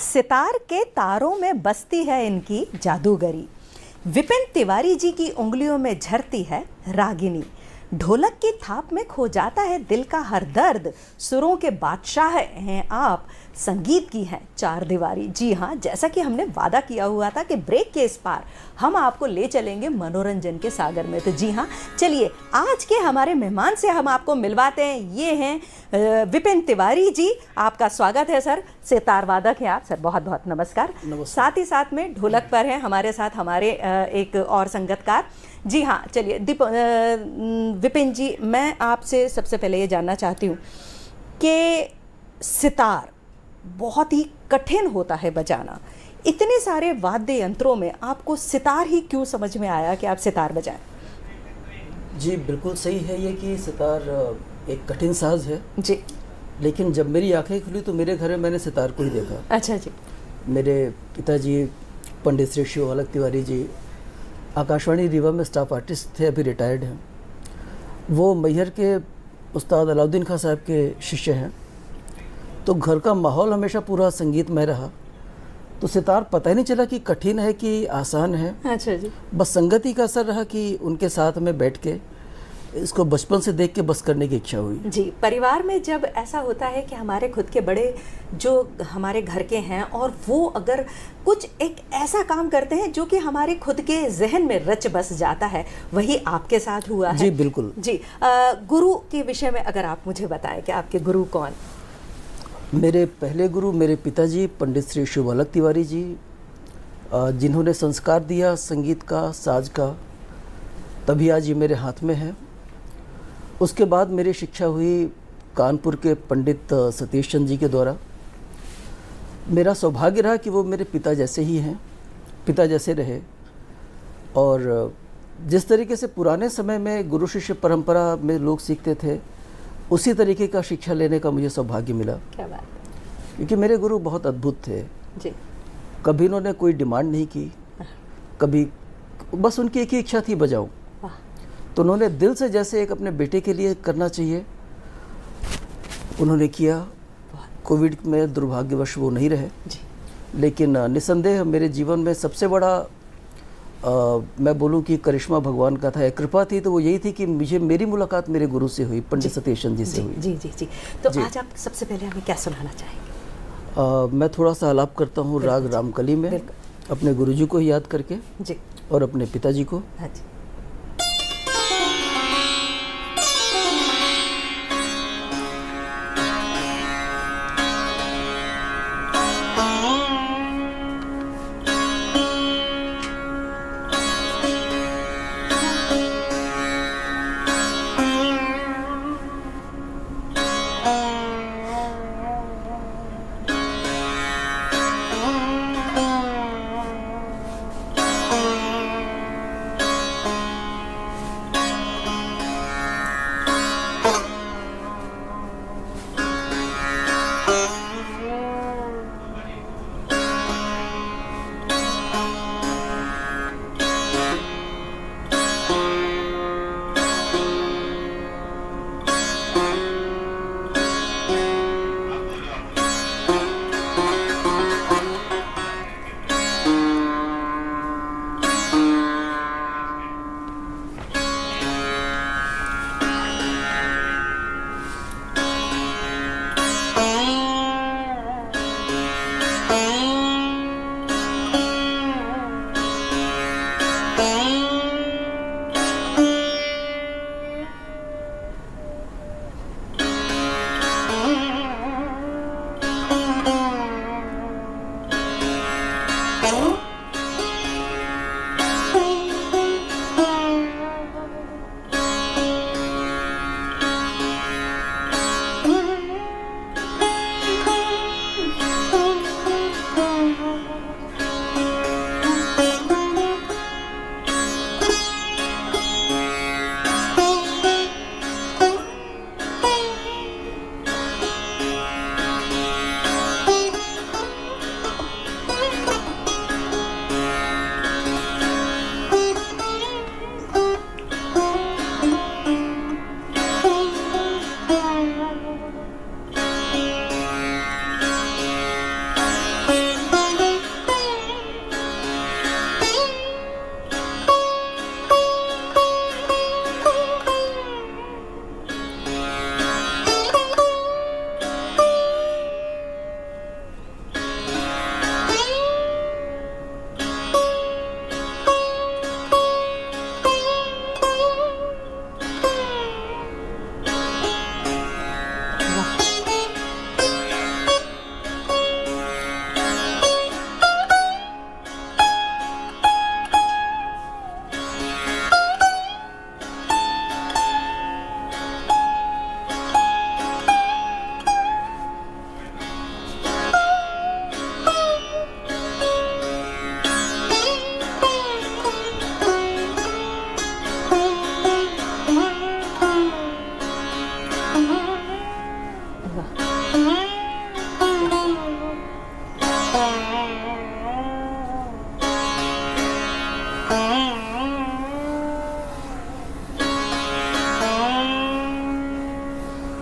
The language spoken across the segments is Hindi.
सितार के तारों में बसती है इनकी जादूगरी। विपिन तिवारी जी की उंगलियों में झरती है रागिनी। ढोलक की थाप में खो जाता है दिल का हर दर्द। सुरों के बादशाह हैं आप, संगीत की हैं चार दीवारी। जी हाँ, जैसा कि हमने वादा किया हुआ था कि ब्रेक के इस पार हम आपको ले चलेंगे मनोरंजन के सागर में। तो जी हाँ, चलिए आज के हमारे मेहमान से हम आपको मिलवाते हैं। ये हैं विपिन तिवारी जी। आपका स्वागत है सर। सितार वादक हैं आप सर, बहुत बहुत नमस्कार। साथ ही साथ में ढोलक पर हैं हमारे साथ हमारे एक और संगतकार। जी हाँ, चलिए विपिन जी, मैं आपसे सबसे पहले ये जानना चाहती हूँ कि सितार बहुत ही कठिन होता है बजाना। इतने सारे वाद्य यंत्रों में आपको सितार ही क्यों समझ में आया कि आप सितार बजाएं? जी बिल्कुल सही है ये कि सितार एक कठिन साज है जी, लेकिन जब मेरी आंखें खुली तो मेरे घर में मैंने सितार को ही देखा। अच्छा जी। मेरे पिताजी पंडित श्री शिवबालक तिवारी जी आकाशवाणी रीवा में स्टाफ आर्टिस्ट थे, अभी रिटायर्ड हैं। वो मैहर के उस्ताद अलाउद्दीन खां साहब के शिष्य हैं, तो घर का माहौल हमेशा पूरा संगीतमय रहा। तो सितार पता ही नहीं चला कि कठिन है कि आसान है। अच्छा जी। बस संगति का असर रहा कि उनके साथ में बैठ के इसको बचपन से देख के बस करने की इच्छा हुई। जी, परिवार में जब ऐसा होता है कि हमारे खुद के बड़े जो हमारे घर के हैं और वो अगर कुछ एक ऐसा काम करते हैं जो कि हमारे खुद के जहन में रच बस जाता है, वही आपके साथ हुआ है। जी बिल्कुल जी। गुरु के विषय में अगर आप मुझे बताएं कि आपके गुरु कौन? मेरे पहले गुरु मेरे पिताजी पंडित श्री शिवबालक तिवारी जी, जिन्होंने संस्कार दिया संगीत का, साज का, तभी आज ये मेरे हाथ में है। उसके बाद मेरी शिक्षा हुई कानपुर के पंडित सतीश चंद्र जी के द्वारा। मेरा सौभाग्य रहा कि वो मेरे पिता जैसे ही हैं, पिता जैसे रहे। और जिस तरीके से पुराने समय में गुरु शिष्य परंपरा में लोग सीखते थे, उसी तरीके का शिक्षा लेने का मुझे सौभाग्य मिला। क्या बात है। क्योंकि मेरे गुरु बहुत अद्भुत थे जी। कभी उन्होंने कोई डिमांड नहीं की, कभी बस उनकी एक ही इच्छा थी, बजाऊं। तो उन्होंने दिल से जैसे एक अपने बेटे के लिए करना चाहिए उन्होंने किया। कोविड में दुर्भाग्यवश वो नहीं रहे जी। लेकिन निसंदेह मेरे जीवन में सबसे बड़ा मैं बोलूं कि करिश्मा भगवान का था, कृपा थी, तो वो यही थी कि मुझे मेरी मुलाकात मेरे गुरु से हुई, पंडित सतीश चंद्र जी से हुई। जी जी जी। तो जी। आज आप सबसे पहले हमें क्या सुनाना चाहेंगे? मैं थोड़ा सा आलाप करता हूँ राग रामकली में, अपने गुरुजी को याद करके जी, और अपने पिताजी को। हाँ जी।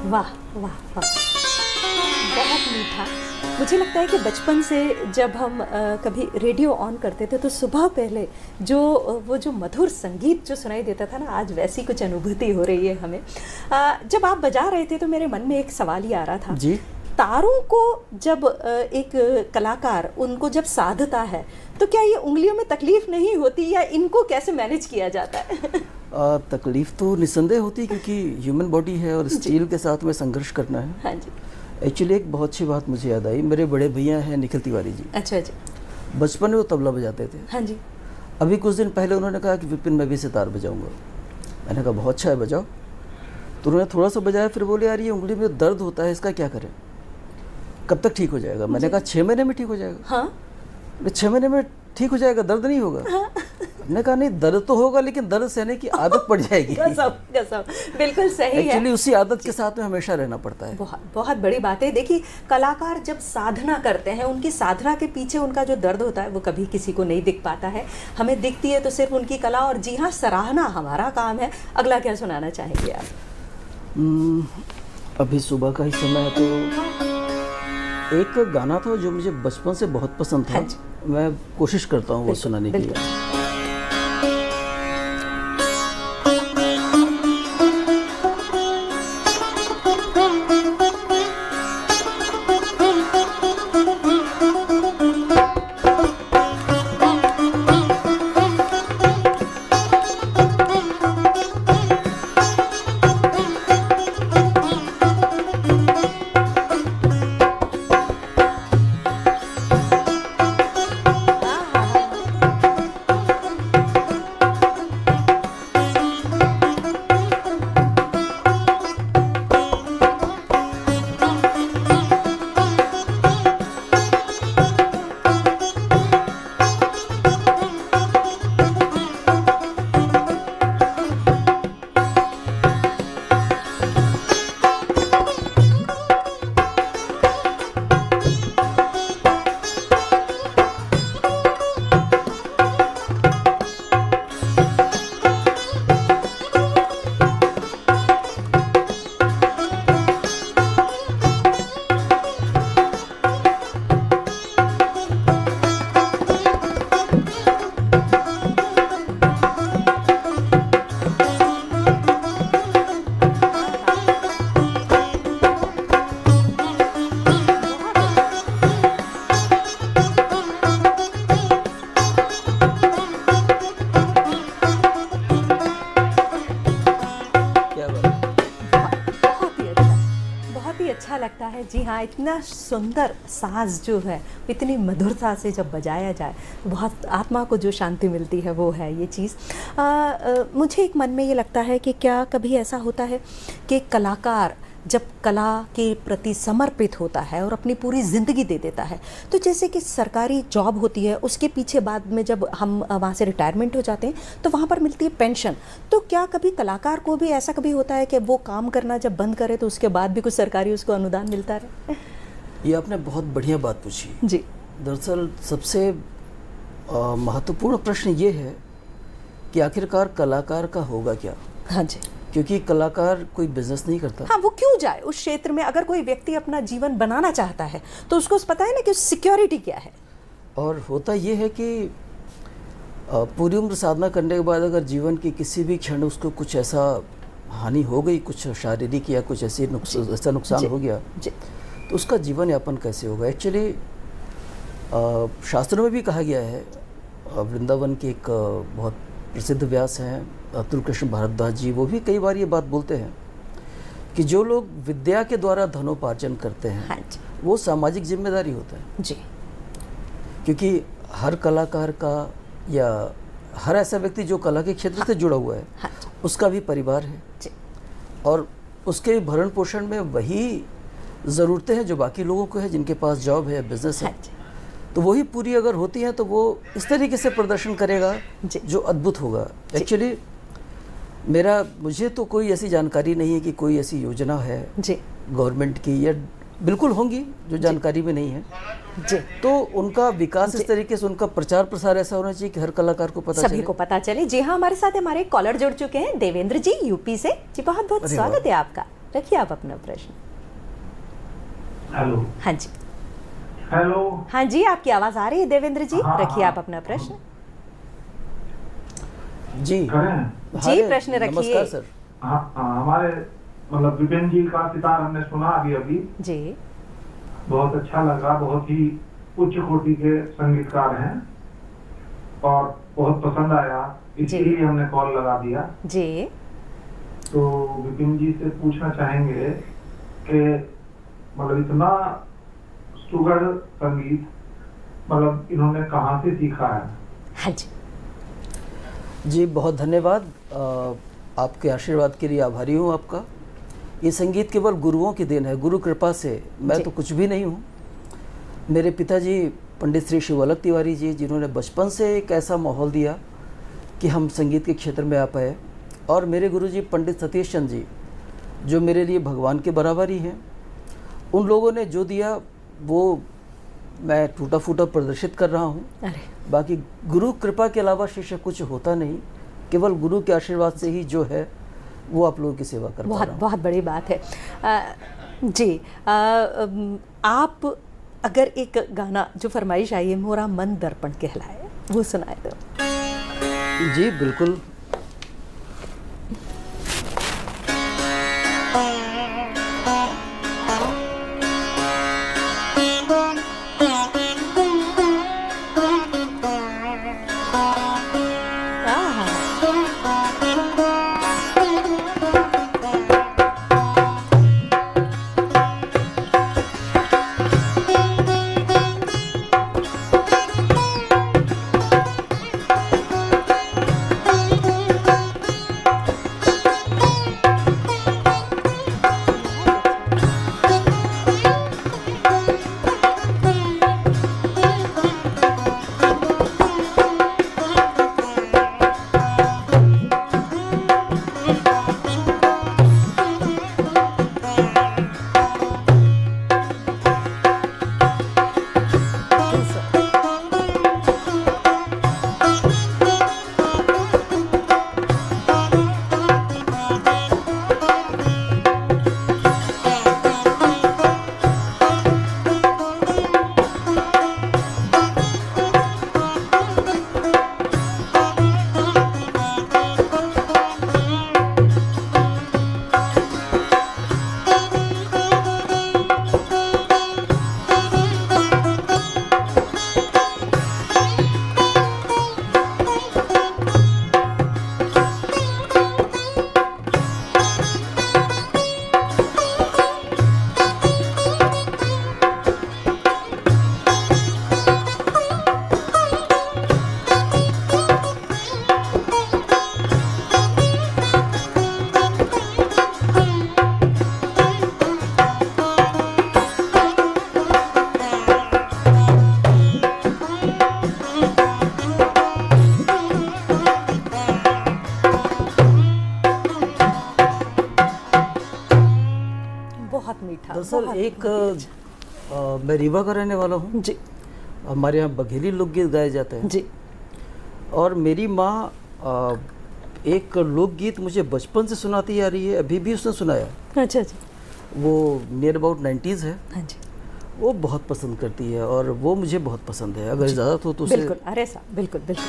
वाह वाह वाह, बहुत मीठा। मुझे लगता है कि बचपन से जब हम कभी रेडियो ऑन करते थे तो सुबह पहले जो वो जो मधुर संगीत जो सुनाई देता था ना, आज वैसी कुछ अनुभूति हो रही है हमें। जब आप बजा रहे थे तो मेरे मन में एक सवाल ही आ रहा था जी। तारों को जब एक कलाकार उनको जब साधता है तो क्या ये उंगलियों में तकलीफ नहीं होती, या इनको कैसे मैनेज किया जाता है? तकलीफ तो निस्संदेह होती है, क्योंकि ह्यूमन बॉडी है और स्टील के साथ में संघर्ष करना है। हाँ जी। एक्चुअली एक बहुत अच्छी बात मुझे याद आई, मेरे बड़े भैया हैं निखिल तिवारी जी। अच्छा जी। बचपन में वो तबला बजाते थे। हाँ जी। अभी कुछ दिन पहले उन्होंने कहा कि विपिन मैं भी सितार बजाऊंगा। मैंने कहा बहुत अच्छा है, बजाओ। तो उन्होंने थोड़ा सा बजाया, फिर बोले यार ये उंगली में दर्द होता है, इसका क्या करें, कब तक ठीक हो जाएगा? मैंने कहा 6 महीने में ठीक हो जाएगा। हाँ। 6 महीने में ठीक हो जाएगा, दर्द नहीं होगा। हाँ। हमने कहा नहीं, दर्द तो होगा लेकिन दर्द सहने की आदत पड़ जाएगी। गजब गजब, बिल्कुल सही है। एक्चुअली उसी आदत के साथ में हमेशा रहना पड़ता है। बहुत बहुत बड़ी बात है। देखिए, कलाकार जब साधना करते हैं, उनकी साधना के पीछे उनका जो दर्द होता है वो कभी किसी को नहीं दिख पाता है, हमें दिखती है तो सिर्फ उनकी कला। और जी हाँ, सराहना हमारा काम है। अगला क्या सुनाना चाहेंगे आप? अभी सुबह का ही समय है, तो एक गाना था जो मुझे बचपन से बहुत पसंद था। हाँ, मैं कोशिश करता हूँ वो सुनाने की। लगता है। जी हाँ, इतना सुंदर साज जो है, इतनी मधुरता से जब बजाया जाए, बहुत आत्मा को जो शांति मिलती है वो है ये चीज़। मुझे एक मन में ये लगता है कि क्या कभी ऐसा होता है कि कलाकार जब कला के प्रति समर्पित होता है और अपनी पूरी ज़िंदगी दे देता है, तो जैसे कि सरकारी जॉब होती है, उसके पीछे बाद में जब हम वहाँ से रिटायरमेंट हो जाते हैं तो वहाँ पर मिलती है पेंशन, तो क्या कभी कलाकार को भी ऐसा कभी होता है कि वो काम करना जब बंद करे तो उसके बाद भी कुछ सरकारी उसको अनुदान मिलता रहे? ये आपने बहुत बढ़िया बात पूछी जी। दरअसल सबसे महत्वपूर्ण प्रश्न ये है कि आखिरकार कलाकार का होगा क्या। हाँ जी। क्योंकि कलाकार कोई बिजनेस नहीं करता। हाँ, वो क्यों जाए उस क्षेत्र में? अगर कोई व्यक्ति अपना जीवन बनाना चाहता है तो उसको पता है ना कि सिक्योरिटी क्या है। और होता ये है कि पूरी उम्र साधना करने के बाद अगर जीवन की किसी भी क्षण उसको कुछ ऐसा हानि हो गई, कुछ शारीरिक या कुछ ऐसा नुकसान हो गया, तो उसका जीवन यापन कैसे होगा। एक्चुअली शास्त्रों में भी कहा गया है, वृंदावन के एक बहुत प्रसिद्ध व्यास हैं अतुल कृष्ण भारद्वाज जी, वो भी कई बार ये बात बोलते हैं कि जो लोग विद्या के द्वारा धनोपार्जन करते हैं, हाँ, वो सामाजिक जिम्मेदारी होता है जी। क्योंकि हर कलाकार का या हर ऐसा व्यक्ति जो कला के क्षेत्र से जुड़ा हुआ है, हाँ, उसका भी परिवार है जी। और उसके भरण पोषण में वही ज़रूरतें हैं जो बाकी लोगों को है, जिनके पास जॉब है या बिजनेस है। हाँ, तो वही पूरी अगर होती हैं तो वो इस तरीके से प्रदर्शन करेगा जो अद्भुत होगा। एक्चुअली मुझे तो कोई ऐसी जानकारी नहीं है कि कोई ऐसी योजना है गवर्नमेंट की, या बिल्कुल होंगी जो जानकारी में नहीं है जी, तो उनका विकास इस तरीके से, उनका प्रचार प्रसार ऐसा होना चाहिए कि हर कलाकार को पता सभी को पता चले। जी हाँ, हमारे साथ हमारे कॉलर जुड़ चुके हैं, देवेंद्र जी यूपी से। जी बहुत बहुत स्वागत है आपका। रखिए आप अपना प्रश्न। हेलो। हाँ जी, हेलो। हाँ जी, आपकी आवाज आ रही है देवेंद्र जी, हाँ, रखिए हाँ। आप अपना प्रश्न। जी करें? जी, प्रश्न रखिए। नमस्कार सर। हाँ हाँ, हमारे मतलब विपिन जी का सितार हमने सुना अभी अभी, जी बहुत अच्छा लगा। बहुत ही उच्च कोटि के संगीतकार हैं और बहुत पसंद आया, इसीलिए हमने कॉल लगा दिया। जी। तो विपिन जी से पूछना चाहेंगे कि मतलब इतना सुगढ़ संगीत मतलब इन्होंने कहाँ से सीखा है? हाँ जी। जी बहुत धन्यवाद। आपके आशीर्वाद के लिए आभारी हूँ आपका। ये संगीत केवल गुरुओं की देन है, गुरु कृपा से मैं तो कुछ भी नहीं हूँ। मेरे पिताजी पंडित श्री शिवलक तिवारी जी, जिन्होंने बचपन से एक ऐसा माहौल दिया कि हम संगीत के क्षेत्र में आ पाए, और मेरे गुरुजी पंडित सतीश चंद जी, जो मेरे लिए भगवान के बराबर ही हैं। उन लोगों ने जो दिया वो मैं टूटा फूटा प्रदर्शित कर रहा हूँ। अरे बाकी गुरु कृपा के अलावा शिष्य कुछ होता नहीं, केवल गुरु के आशीर्वाद से ही जो है वो आप लोगों की सेवा कर पा बहुत रहा हूँ। बहुत बड़ी बात है। जी, आप अगर एक गाना जो फरमाइश आई है, मोरा मन दर्पण कहलाए, वो सुनाए दो। जी बिल्कुल। बहुत मीठा। दरअसल बहुत एक अच्छा। मैं रीवा का रहने वाला हूँ। जी हमारे यहाँ बघेली लोकगीत गाए जाते हैं। जी। और मेरी माँ एक लोकगीत मुझे बचपन से सुनाती आ रही है, अभी भी उसने सुनाया। अच्छा जी। वो नियर अबाउट 90s है। हाँ जी, वो बहुत पसंद करती है और वो मुझे बहुत पसंद है। अगर इजाज़त हो तो उसे बिल्कुल। अरे साहब, बिल्कुल बिल्कुल।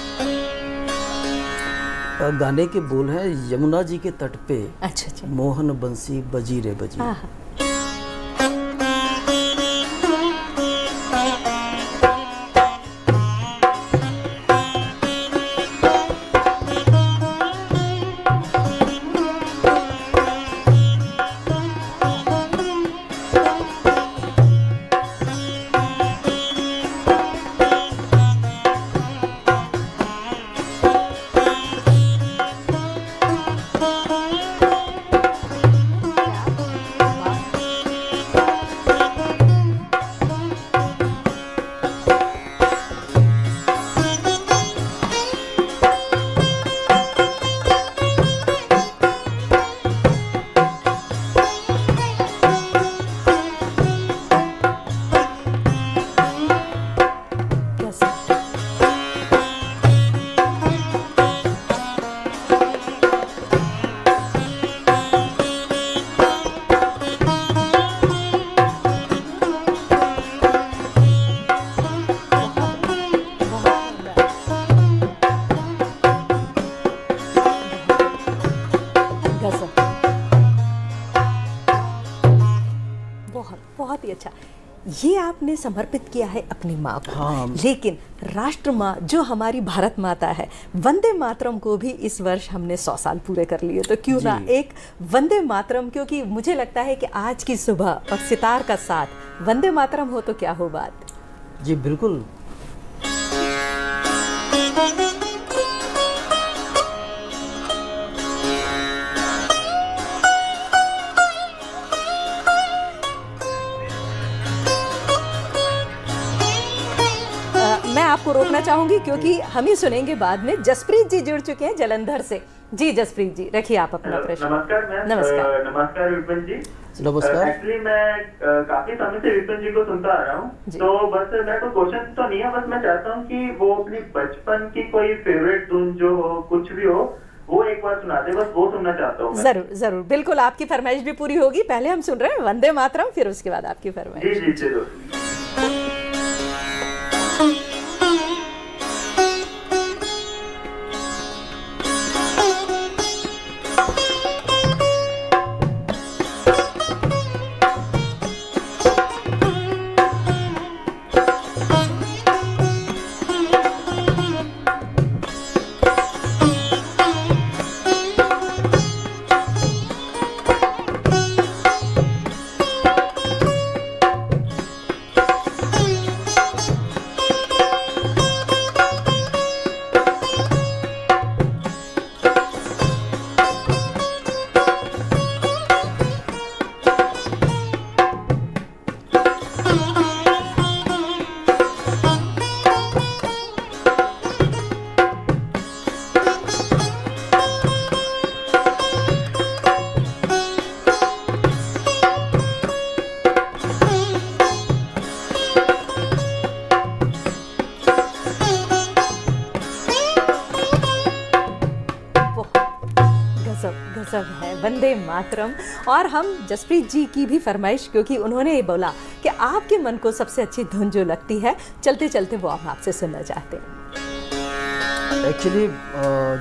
गाने के बोल हैं, यमुना जी के तट पे अच्छा अच्छा। मोहन बंसी बजी रे बजी। हाँ। बहुत बहुत ही अच्छा। ये आपने समर्पित किया है अपनी माँ को। हाँ। लेकिन राष्ट्र माँ जो हमारी भारत माता है, वंदे मातरम को भी इस वर्ष हमने 100 साल पूरे कर लिए, तो क्यों ना जी। एक वंदे मातरम, क्योंकि मुझे लगता है कि आज की सुबह और सितार का साथ वंदे मातरम हो तो क्या हो बात। जी बिल्कुल। मैं आपको रोकना चाहूंगी क्योंकि हम ही सुनेंगे बाद में। जसप्रीत जी जुड़ चुके हैं जलंधर से। जी जसप्रीत जी, रखिए आप अपना प्रश्न। नमस्कार मैम। नमस्कार। नमस्कार विपिन जी। नमस्कार। एक्चुअली मैं काफी समय से विपिन जी को सुनता आ रहा हूँ, जी। तो बस मेरा कोई क्वेश्चन तो नहीं है, बस मैं चाहता हूँ कि वो अपनी बचपन की कोई फेवरेट धुन जो हो, कुछ भी हो, वो एक बार सुना दे, बस वो सुनना चाहता हूँ मैं। जरूर जरूर, बिल्कुल आपकी फरमाइश भी पूरी होगी। पहले हम सुन रहे हैं वंदे मातरम, फिर उसके बाद आपकी जी फरमाइश। जी जरूर। गजब गजब है वंदे मातरम। और हम जसप्रीत जी की भी फरमाइश, क्योंकि उन्होंने ये बोला कि आपके मन को सबसे अच्छी धुन जो लगती है, चलते चलते वो हम आपसे सुनना चाहते हैं। एक्चुअली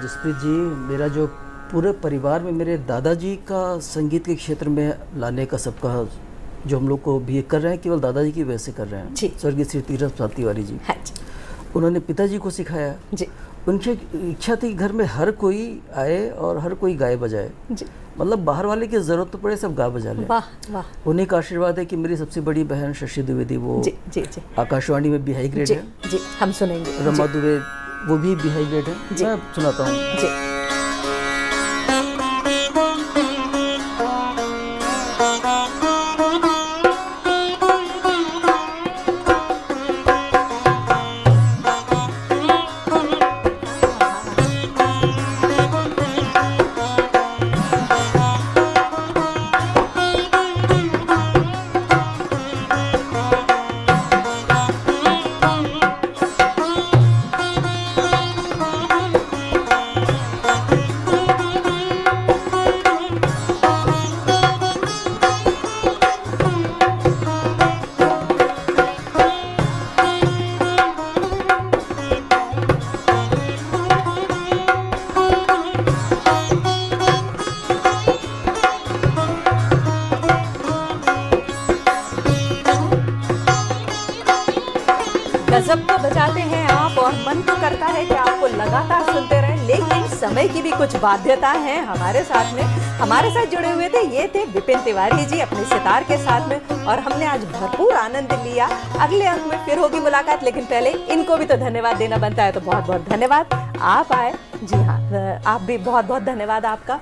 जसप्रीत जी, मेरा जो पूरे परिवार में मेरे दादाजी का संगीत के क्षेत्र में लाने का सबका जो हम लोग को भी कर रहे हैं, केवल दादाजी की वजह से कर रहे हैं। जी। स्वर्गीय श्री तीरथ प्रसाद तिवारी जी, हाँ जी। उन्होंने पिताजी को सिखाया। जी उनकी इच्छा थी कि घर में हर कोई आए और हर कोई गाए बजाए, जी। मतलब बाहर वाले की जरूरत तो पड़े सब गा बजा ले। वाह वाह। उन्हीं का आशीर्वाद है कि मेरी सबसे बड़ी बहन शशि द्विवेदी, वो जी जी जी आकाशवाणी में भी हाई ग्रेड जी है। जी, हम सुनेंगे। रमा जी दुबे, वो भी हाई ग्रेड है। जी। मैं सुनाता हूँ। जी। गजब तो बजाते हैं आप, और मन तो करता है कि आपको लगातार सुनते रहें, लेकिन समय की भी कुछ बाध्यता है हमारे साथ में। हमारे साथ जुड़े हुए थे, ये थे विपिन तिवारी जी अपने सितार के साथ में, और हमने आज भरपूर आनंद लिया। अगले अंक में फिर होगी मुलाकात, लेकिन पहले इनको भी तो धन्यवाद देना बनता है, तो बहुत बहुत धन्यवाद। आप आए। जी हाँ, आप भी बहुत बहुत धन्यवाद आपका।